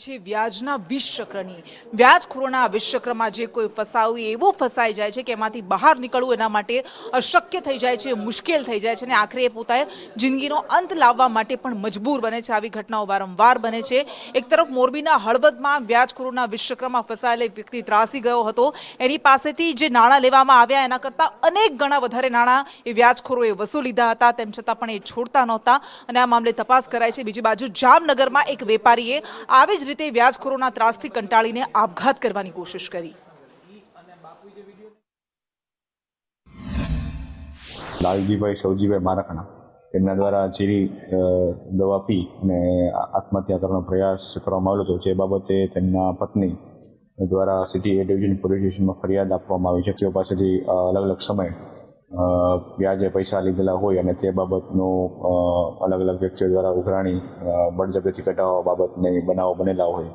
છે વ્યાજના વિષચક્રની। વ્યાજખોરોના વિષચક્રમાં જે કોઈ ફસાવું એવું ફસાઈ જાય છે કે એમાંથી બહાર નીકળવું એના માટે અશક્ય થઈ જાય છે, મુશ્કેલ થઈ જાય છે અને આખરે એ પોતાએ જિંદગીનો અંત લાવવા માટે પણ મજબૂર બને છે। આવી ઘટનાઓ વારંવાર બને છે। એક તરફ મોરબીના હળવદમાં વ્યાજખોરોના વિષચક્રમાં ફસાયેલો એક વ્યક્તિ ત્રાસી ગયો હતો। એની પાસેથી જે નાણાં લેવામાં આવ્યા એના કરતાં અનેક ગણા વધારે નાણાં એ વ્યાજખોરોએ વસૂલી લીધા હતા, તેમ છતાં પણ એ છોડતા નહોતા અને આ મામલે તપાસ કરાય છે। બીજી બાજુ જામનગરમાં એક વેપારીએ આવી જ રીતે વ્યાજખોરોના ત્રાસથી કંટાળીને આપઘાત કરવાની કોશિશ કરી। લાલજીભાઈ સૌજીભાઈ મારકણા તેમના દ્વારા ઝેરી દવા પી અને આત્મહત્યા કરવાનો પ્રયાસ કરવામાં આવેલો હતો, જે બાબતે તેમના પત્ની દ્વારા સિટી એ ડિવિઝન પોલીસ સ્ટેશનમાં ફરિયાદ આપવામાં આવી છે। તેઓ પાસેથી અલગ અલગ સમય વ્યાજે પૈસા લીધેલા હોય અને તે બાબતનું અલગ અલગ વ્યક્તિઓ દ્વારા ઉઘરાણી બળજબરીથી કઢાવવા બાબતની બનાવો બનેલા હોય।